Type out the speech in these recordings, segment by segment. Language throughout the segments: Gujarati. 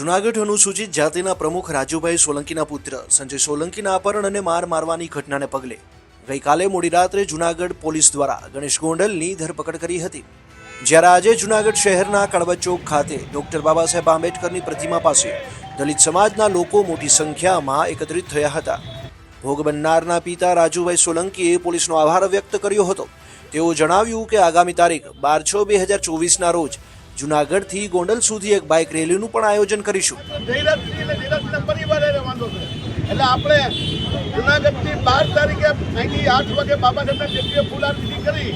જૂનાગઢ અનુસૂચિત જાતિના પ્રમુખ રાજુભાઈ સોલંકીના પુત્ર સંજય સોલંકીના અપહરણ અને માર મારવાની ઘટનાને પગલે ગઈકાલે મોડી રાત્રે જૂનાગઢ પોલીસ દ્વારા ગણેશ ગોંડલની ધરપકડ કરી હતી। જ્યારે આજે જૂનાગઢ શહેરના કડબા ચોક ખાતે ડોક્ટર બાબા સાહેબ આંબેડકરની પ્રતિમા પાસે દલિત સમાજના લોકો મોટી સંખ્યામાં એકત્રિત થયા હતા। ભોગ બનનારના પિતા રાજુભાઈ સોલંકીએ પોલીસનો આભાર વ્યક્ત કર્યો હતો। તેઓ જણાવ્યું કે આગામી તારીખ 12/6/2024ના રોજ જૂનાગઢથી ગોંડલ સુધી એક બાઇક રેલીનું પણ આયોજન કરીશું। એટલે આપણે જૂનાગઢથી 12 તારીખે અહીંથી 8 વાગે બાબા સાહેબના જગ્યાએ ફૂલ આરતી કરી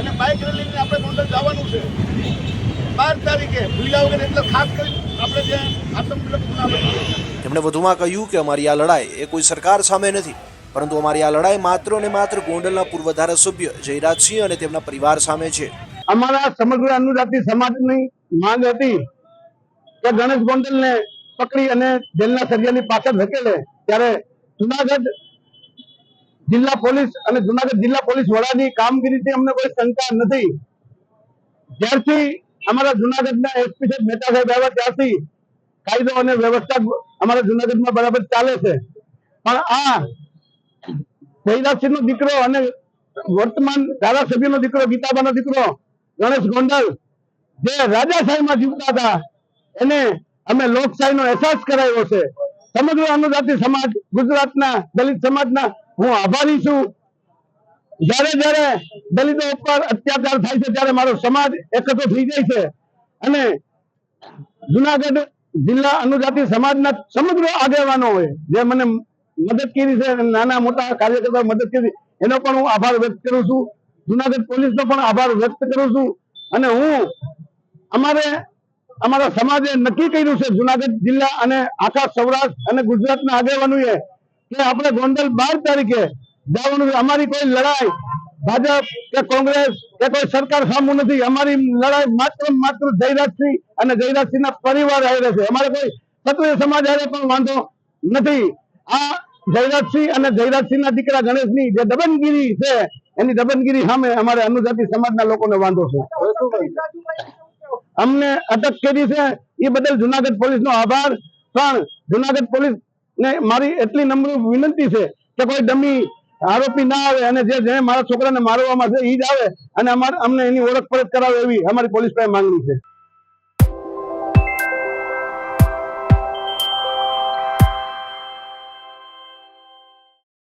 અને બાઇક રેલીને આપણે ગોંડલ જવાનું છે 12 તારીખે ભૂલ્યા વગર। એટલે ખાસ કરી આપણે ત્યાં તેમણે વધુમાં કહ્યું કે અમારી આ લડાઈ એ કોઈ સરકાર સામે નથી, પરંતુ અમારી આ લડાઈ માત્ર ને માત્ર ગોંડલના પૂર્વ ધારાસભ્ય જયરાજસિંહ અને તેમના પરિવાર સામે છે। અમારા સમગ્ર અનુજાતિ સમાજની માંગ હતી કે ગણેશ ગોંડલને પકડી અને જેલના સળિયાની પાછળ ધકેલે, ત્યારે જૂનાગઢ જિલ્લા પોલીસ અને જૂનાગઢ જિલ્લા પોલીસ વડાની કામગીરીથી અમને કોઈ શંકા નથી। જ્યારથી અમારા જૂનાગઢના એસપી સાહેબ મહેતા સાહેબ આવ્યા ત્યારથી કાયદો અને વ્યવસ્થા અમારા જૂનાગઢમાં બરાબર ચાલે છે। પણ આ જયરાજસિંહનો દીકરો અને વર્તમાન ધારાસભ્યનો દીકરો ગીતાબાનો દીકરો ગણેશ ગોંડલ જે રાજાશાહીમાં જીવતા હતા એને અમે લોકશાહીનો અહેસાસ કરાવ્યો છે। સમગ્ર અનુજાતિ સમાજ ગુજરાતના દલિત સમાજના હું આભારી છું। જ્યારે જ્યારે દલિતો ઉપર અત્યાચાર થાય છે ત્યારે મારો સમાજ એકઠો થઈ જાય છે અને જૂનાગઢ જિલ્લા અનુજાતિ સમાજના સમગ્ર આગેવાનોએ જે મને મદદ કરી છે, નાના મોટા કાર્યકર્તાઓ મદદ કરી, એનો પણ હું આભાર વ્યક્ત કરું છું। જૂનાગઢ પોલીસનો પણ આભાર વ્યક્ત કરું છું અને હું અમારા સમાજે નક્કી કર્યું છે, જૂનાગઢ જિલ્લા અને આખા સૌરાષ્ટ્ર અને ગુજરાતના આગેવાનોએ, કે આપણે ગોંડલ 12 તારીખે જવાનું। અમારી કોઈ લડાઈ ભાજપ કે કોંગ્રેસ કે કોઈ સરકાર સામુ નથી। અમારી લડાઈ માત્ર જયરાજસિંહ અને જયરાજસિંહના પરિવાર હારે છે। અમારે કોઈ ક્ષત્રિય સમાજ હારે પણ વાંધો નથી। આ જયરાજસિંહ અને જયરાજસિંહના દીકરા ગણેશની જે દબનગીરી છે એની દબનગીરી સામે અમારે અનુજાતિ સમાજના લોકોને વાંધો છે। અમને અટક કરી છે એ બદલ જૂનાગઢ પોલીસનો આભાર। પણ જૂનાગઢ પોલીસને મારી એટલી નમ્ર વિનંતી છે કે કોઈ ડમી આરોપી ના આવે અને જે મારા છોકરાને મારવામાં છે એ જ આવે અને અમને એની ઓળખ પરખ કરાવે એવી અમારી પોલીસ પાસે માંગણી છે।